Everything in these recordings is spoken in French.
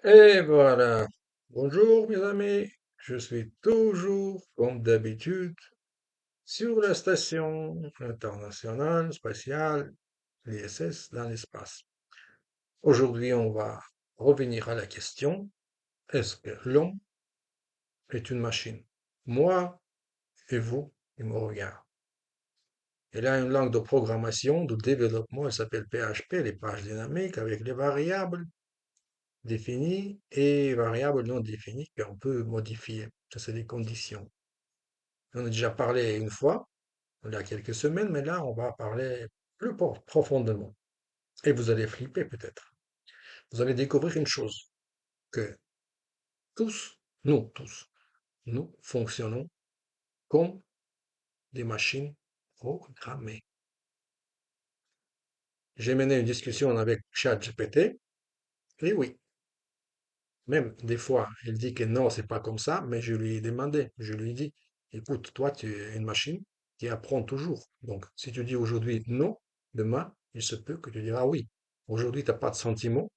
Et voilà. Bonjour mes amis, je suis toujours, comme d'habitude, sur la station internationale spatiale, l'ISS, dans l'espace. Aujourd'hui, on va revenir à la question, est-ce que l'homme est une machine? Moi et vous, il me regarde. Il a une langue de programmation, de développement, elle s'appelle PHP, les pages dynamiques, avec les variables définies et variables non définies qu'on peut modifier. Ça, c'est des conditions. On a déjà parlé une fois, il y a quelques semaines, mais là, on va parler plus profondément. Et vous allez flipper peut-être. Vous allez découvrir une chose, que tous, nous fonctionnons comme des machines programmées. J'ai mené une discussion avec ChatGPT, et oui, même des fois, il dit que non, c'est pas comme ça, mais je lui ai demandé, je lui ai dit, écoute, toi, tu es une machine qui apprend toujours. Donc, si tu dis aujourd'hui non, demain, il se peut que tu diras oui. Aujourd'hui, tu n'as pas de sentiment,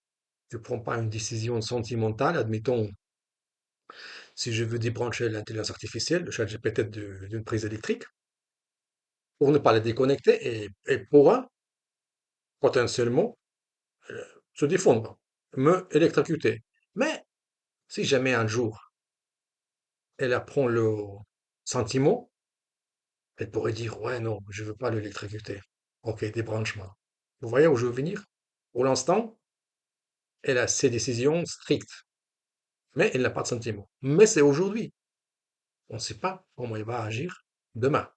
tu ne prends pas une décision sentimentale. Admettons, si je veux débrancher l'intelligence artificielle, le chat GPT d'une prise électrique, pour ne pas la déconnecter et pourra potentiellement euh, se défendre, me électrocuter. Mais si jamais un jour, elle apprend le sentiment, elle pourrait dire, ouais, non, je veux pas l'électrocuter. Ok, débranchement. Vous voyez où je veux venir? Pour l'instant, elle a ses décisions strictes, mais elle n'a pas de sentiment. Mais c'est aujourd'hui. On ne sait pas comment elle va agir demain.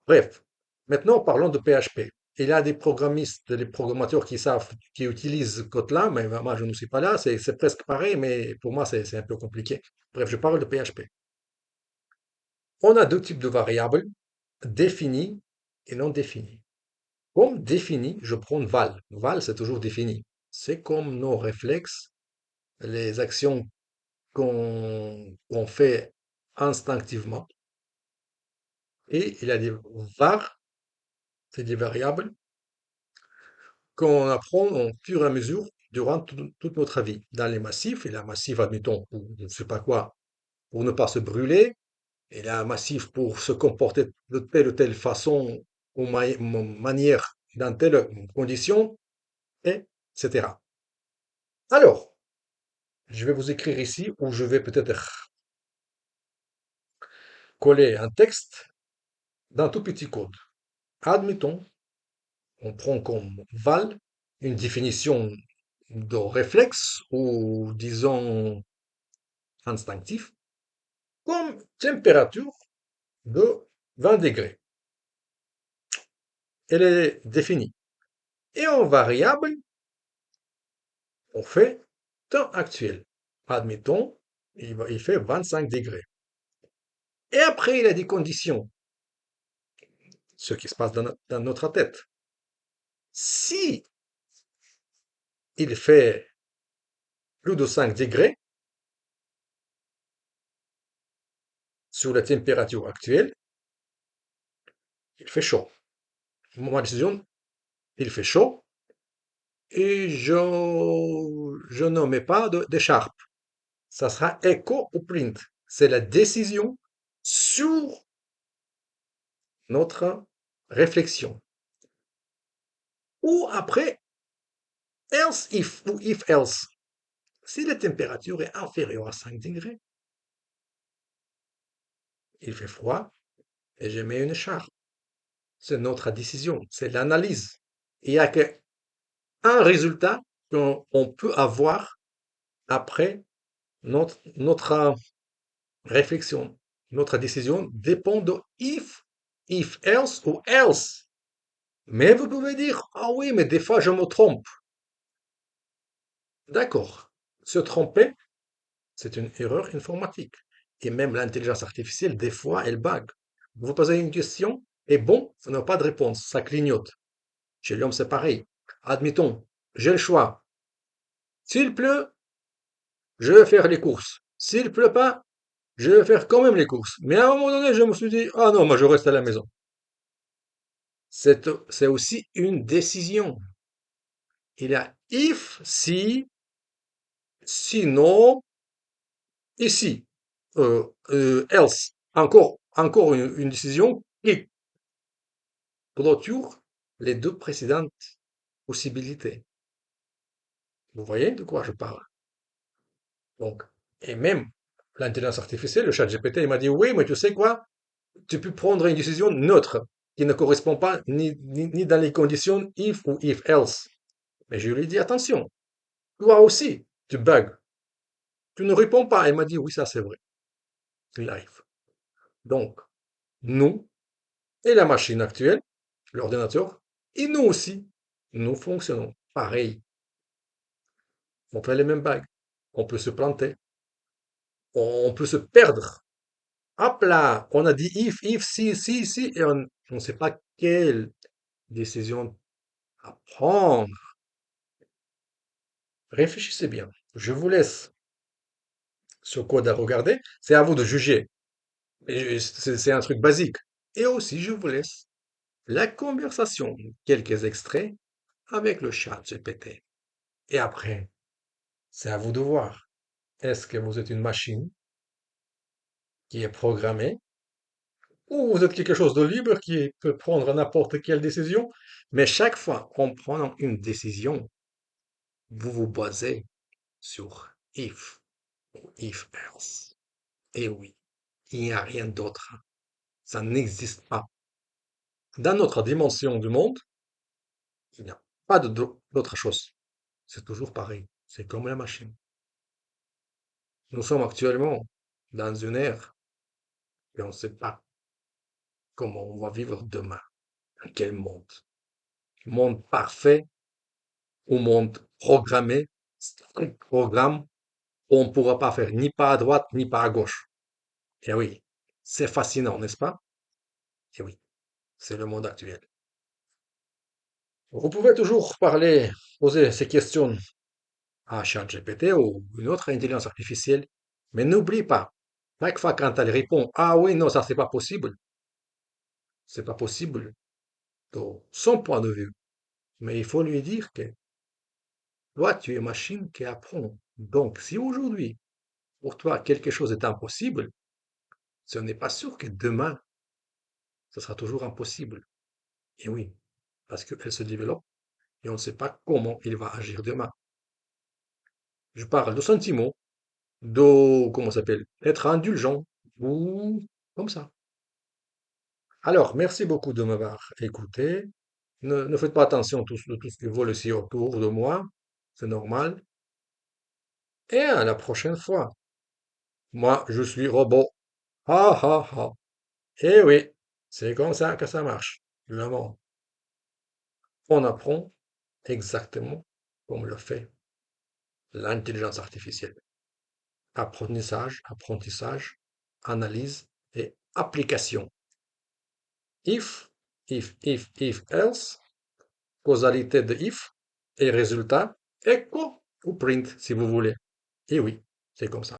Bref, maintenant parlons de PHP. Il y a des programmistes, des programmateurs qui savent, qui utilisent Kotlin, mais moi je ne suis pas là, c'est presque pareil, mais pour moi c'est un peu compliqué. Bref, je parle de PHP. On a deux types de variables, définies et non définies. Comme défini, je prends val. Val, c'est toujours défini. C'est comme nos réflexes, les actions qu'on fait instinctivement. Et il y a des var, c'est des variables qu'on apprend au fur et à mesure durant toute notre vie. Dans les massifs, il y a un massif, admettons, pour je ne sais pas quoi, pour ne pas se brûler. Il y a un massif pour se comporter de telle ou telle façon, ou manière, dans telle condition, etc. Alors, je vais vous écrire ici, ou je vais peut-être coller un texte d'un tout petit code. Admettons, on prend comme val une définition de réflexe, ou disons instinctif, comme température de 20 degrés. Elle est définie. Et en variable, on fait temps actuel. Admettons, il fait 25 degrés. Et après, il a des conditions, ce qui se passe dans notre tête. Si il fait plus de 5 degrés sur la température actuelle, il fait chaud. Ma décision, il fait chaud et je ne mets pas d'écharpe. Ça sera echo ou print. C'est la décision sur notre réflexion. Ou après, else if ou if else. Si la température est inférieure à 5 degrés, il fait froid et je mets une écharpe. C'est notre décision, c'est l'analyse. Il n'y a qu'un résultat qu'on peut avoir après notre réflexion. Notre décision dépend de if else ou else. Mais vous pouvez dire, ah oui, mais des fois je me trompe. D'accord. Se tromper, c'est une erreur informatique. Et même l'intelligence artificielle, des fois, elle bug. Vous posez une question, et bon, ça n'a pas de réponse, ça clignote. Chez l'homme, c'est pareil. Admettons, j'ai le choix. S'il pleut, je vais faire les courses. S'il pleut pas, je vais faire quand même les courses. Mais à un moment donné, je me suis dit, ah non, moi je reste à la maison. C'est aussi une décision. Il y a if, si, Sinon, ici, else, encore une décision qui clôture les deux précédentes possibilités. Vous voyez de quoi je parle? Donc, et même l'intelligence artificielle, le chat GPT, il m'a dit, oui, mais tu sais quoi? Tu peux prendre une décision neutre qui ne correspond pas ni dans les conditions if ou if else. Mais je lui ai dit, attention, toi aussi, tu bugs. Tu ne réponds pas. Il m'a dit, oui, ça c'est vrai. Il arrive. Donc, nous et la machine actuelle, l'ordinateur, et nous aussi, nous fonctionnons pareil. On fait les mêmes bugs. On peut se planter. On peut se perdre. Hop là, on a dit if, si, et on ne sait pas quelle décision à prendre. Réfléchissez bien. Je vous laisse ce code à regarder. C'est à vous de juger. C'est un truc basique. Et aussi, je vous laisse la conversation, quelques extraits avec le chat GPT. Et après, c'est à vous de voir. Est-ce que vous êtes une machine qui est programmée ou vous êtes quelque chose de libre qui peut prendre n'importe quelle décision? Mais chaque fois en prenant une décision, vous vous basez sur if ou if else. Et oui, il n'y a rien d'autre. Ça n'existe pas. Dans notre dimension du monde, il n'y a pas d'autre chose. C'est toujours pareil. C'est comme la machine. Nous sommes actuellement dans une ère et on ne sait pas comment on va vivre demain. Dans quel monde? Monde parfait ou monde programmé, strict programme, où on ne pourra pas faire ni pas à droite ni pas à gauche. Et oui, c'est fascinant, n'est-ce pas? Et oui, c'est le monde actuel. Vous pouvez toujours parler, poser ces questions à ChatGPT ou une autre intelligence artificielle, mais n'oublie pas, chaque fois quand elle répond, ah oui, non, ça c'est pas possible de son point de vue. Mais il faut lui dire que toi, tu es une machine qui apprend. Donc, si aujourd'hui, pour toi, quelque chose est impossible, ce n'est pas sûr que demain, ce sera toujours impossible. Et oui, parce qu'elle se développe et on ne sait pas comment il va agir demain. Je parle de sentiments, comment ça s'appelle, être indulgent ou comme ça. Alors, merci beaucoup de m'avoir écouté. Ne faites pas attention de tout ce qui vole ici autour de moi, c'est normal. Et à la prochaine fois. Moi, je suis robot. Ha ha ha. Eh oui, c'est comme ça que ça marche. Vraiment, on apprend exactement comme le fait l'intelligence artificielle. Apprentissage, analyse et application. If, else, causalité de if et résultat, echo ou print si vous voulez. Et oui, c'est comme ça.